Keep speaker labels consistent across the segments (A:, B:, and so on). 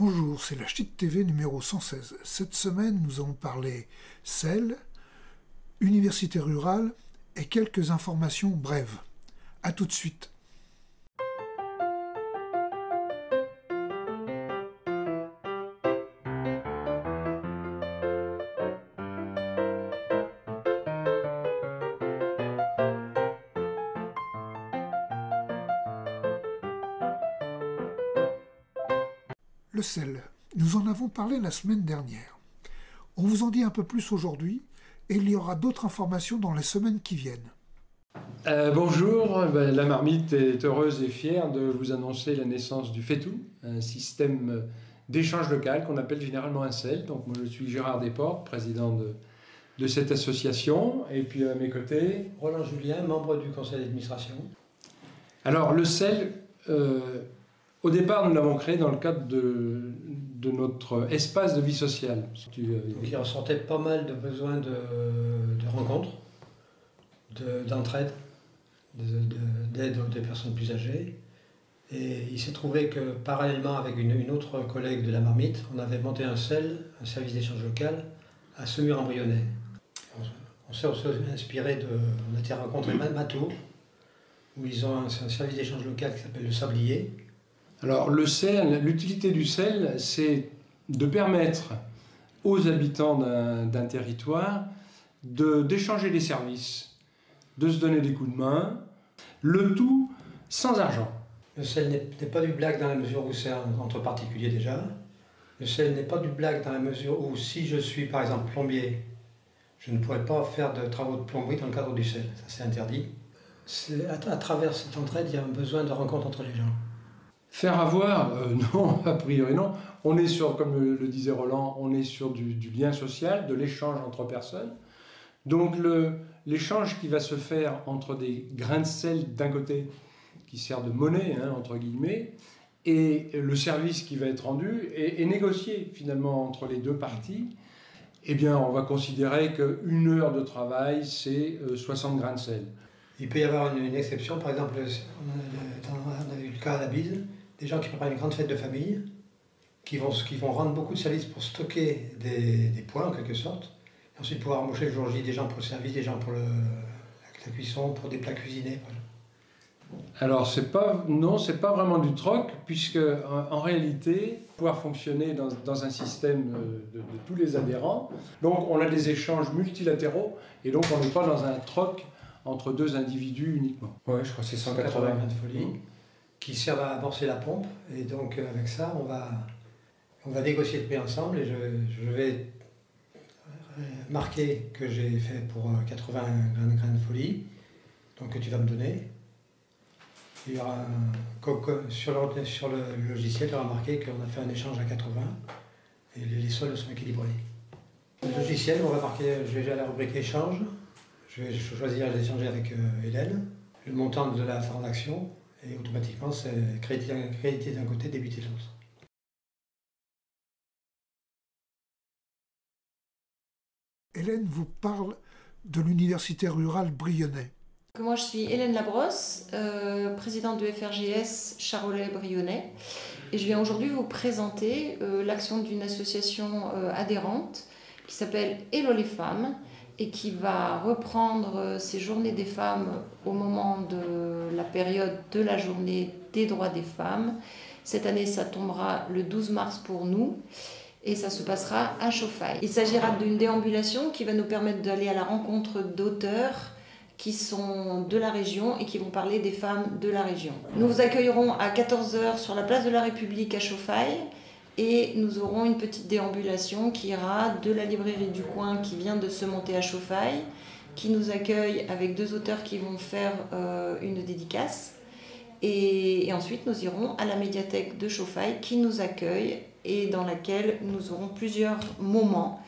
A: Bonjour, c'est la Ch'tite TV numéro 116. Cette semaine, nous allons parler SEL, université rurale et quelques informations brèves. A tout de suite. Le SEL, nous en avons parlé la semaine dernière. On vous en dit un peu plus aujourd'hui et il y aura d'autres informations dans les semaines qui viennent.
B: Bonjour, la Marmite est heureuse et fière de vous annoncer la naissance du FETU, un système d'échange local qu'on appelle généralement un SEL. Donc moi je suis Gérard Desportes, président de cette association, et puis à mes côtés...
C: Roland Julien, membre du conseil d'administration.
B: Alors le SEL, au départ nous l'avons créé dans le cadre de notre espace de vie sociale.
C: Donc il ressortait pas mal de besoins de rencontres, d'entraide, d'aide aux personnes plus âgées. Et il s'est trouvé que parallèlement avec une autre collègue de la Marmite, on avait monté un SEL, un service d'échange local, à Semur-en-Brionnais. On s'est aussi inspiré on a été rencontré Matour, où ils ont un service d'échange local qui s'appelle le Sablier.
B: Alors le SEL, l'utilité du SEL, c'est de permettre aux habitants d'un territoire d'échanger des services, de se donner des coups de main, le tout sans argent.
C: Le SEL n'est pas du blague dans la mesure où c'est entre particuliers déjà. Le SEL n'est pas du blague dans la mesure où si je suis par exemple plombier, je ne pourrais pas faire de travaux de plomberie dans le cadre du SEL, ça c'est interdit. À travers cette entraide, il y a un besoin de rencontre entre les gens.
B: Faire avoir, non, a priori non. On est sur, comme le disait Roland, on est sur du lien social, de l'échange entre personnes. Donc l'échange qui va se faire entre des grains de sel d'un côté, qui sert de monnaie, entre guillemets, et le service qui va être rendu est négocié finalement entre les deux parties. Eh bien, on va considérer qu'une heure de travail, c'est 60 grains de sel.
C: Il peut y avoir une exception, par exemple, on a vu le cas à la Bise, des gens qui préparent une grande fête de famille, qui vont rendre beaucoup de services pour stocker des poids en quelque sorte, et ensuite pouvoir embaucher le jour J des gens pour le service, des gens pour la cuisson, pour des plats cuisinés.
B: Alors c'est pas vraiment du troc, puisque en réalité, pouvoir fonctionner dans un système de tous les adhérents, donc on a des échanges multilatéraux, et donc on n'est pas dans un troc entre deux individus uniquement.
C: Oui, je crois que c'est 180 grains de folie qui servent à amorcer la pompe. Et donc avec ça, on va négocier le prix ensemble et je vais marquer que j'ai fait pour 80 grains de folie, donc que tu vas me donner. Il y aura sur le logiciel, il y aura marqué qu'on a fait un échange à 80 et les soldes sont équilibrés. Le logiciel, on va marquer, je vais à la rubrique échange. Je vais choisir d'échanger avec Hélène, le montant de la transaction, et automatiquement c'est crédité d'un côté, débité de l'autre.
A: Hélène vous parle de l'université rurale Brionnais.
D: Moi je suis Hélène Labrosse, présidente de FRGS Charolais-Brionnais, et je viens aujourd'hui vous présenter l'action d'une association adhérente qui s'appelle Hello les femmes, et qui va reprendre ces journées des femmes au moment de la période de la journée des droits des femmes. Cette année, ça tombera le 12 mars pour nous et ça se passera à Chauffailles. Il s'agira d'une déambulation qui va nous permettre d'aller à la rencontre d'auteurs qui sont de la région et qui vont parler des femmes de la région. Nous vous accueillerons à 14 h sur la place de la République à Chauffailles. Et nous aurons une petite déambulation qui ira de la librairie du coin qui vient de se monter à Chauffailles, qui nous accueille avec deux auteurs qui vont faire une dédicace. Et ensuite nous irons à la médiathèque de Chauffailles qui nous accueille et dans laquelle nous aurons plusieurs moments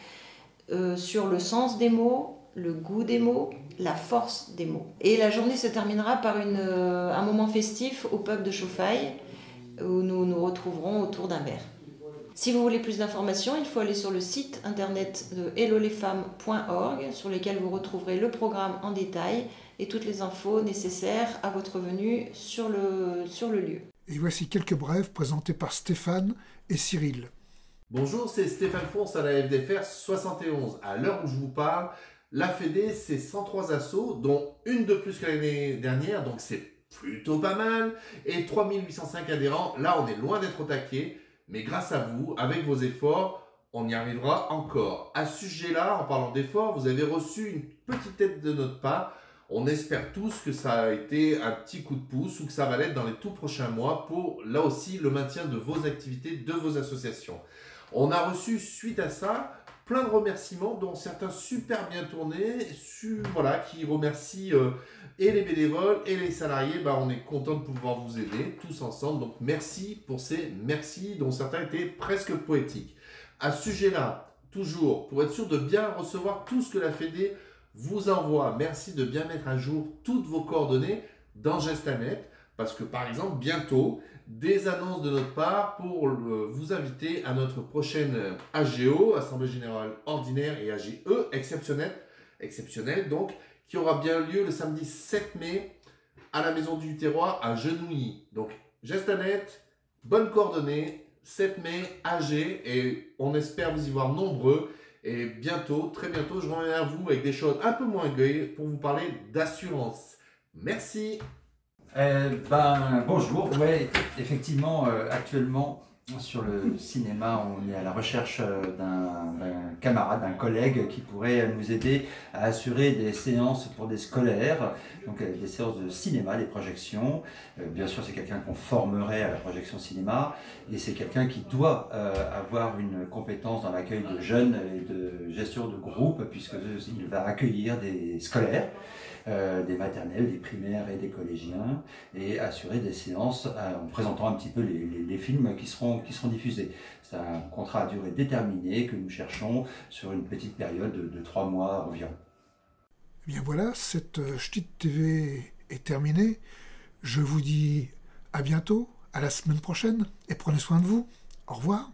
D: sur le sens des mots, le goût des mots, la force des mots. Et la journée se terminera par un moment festif au pub de Chauffailles où nous nous retrouverons autour d'un verre. Si vous voulez plus d'informations, il faut aller sur le site internet de hellolesfemmes.org sur lequel vous retrouverez le programme en détail et toutes les infos nécessaires à votre venue sur le lieu.
A: Et voici quelques brèves présentés par Stéphane et Cyril.
E: Bonjour, c'est Stéphane Fonce à la FDFR 71. À l'heure où je vous parle, la Fédé, c'est 103 assos, dont une de plus que l'année dernière, donc c'est plutôt pas mal, et 3805 adhérents. Là, on est loin d'être au taquet, mais grâce à vous, avec vos efforts, on y arrivera encore. À ce sujet-là, en parlant d'efforts, vous avez reçu une petite aide de notre part. On espère tous que ça a été un petit coup de pouce ou que ça va l'être dans les tout prochains mois pour, là aussi, le maintien de vos activités, de vos associations. On a reçu, suite à ça, plein de remerciements, dont certains super bien tournés, qui remercient et les bénévoles et les salariés. On est content de pouvoir vous aider tous ensemble. Donc merci pour ces merci, dont certains étaient presque poétiques. À ce sujet-là, toujours, pour être sûr de bien recevoir tout ce que la Fédé vous envoie, merci de bien mettre à jour toutes vos coordonnées dans Gestanet, parce que par exemple, bientôt, des annonces de notre part pour vous inviter à notre prochaine AGO, Assemblée Générale Ordinaire et AGE exceptionnelle donc, qui aura bien lieu le samedi 7 mai à la Maison du Terroir à Genouilly. Donc, Gestanet, bonnes coordonnées, 7 mai, AG, et on espère vous y voir nombreux. Et bientôt, très bientôt, je reviens vers vous avec des choses un peu moins gaies pour vous parler d'assurance. Merci.
F: Bonjour. Ouais, effectivement, actuellement, sur le cinéma, on est à la recherche d'un camarade, d'un collègue qui pourrait nous aider à assurer des séances pour des scolaires, donc des séances de cinéma, des projections. Bien sûr, c'est quelqu'un qu'on formerait à la projection cinéma, et c'est quelqu'un qui doit avoir une compétence dans l'accueil de jeunes et de gestion de groupe, puisqu'il va accueillir des scolaires, des maternelles, des primaires et des collégiens, et assurer des séances en présentant un petit peu les films qui seront diffusés. C'est un contrat à durée déterminée que nous cherchons sur une petite période de 3 mois environ.
A: Eh bien voilà, cette Ch'tite TV est terminée. Je vous dis à bientôt, à la semaine prochaine, et prenez soin de vous. Au revoir.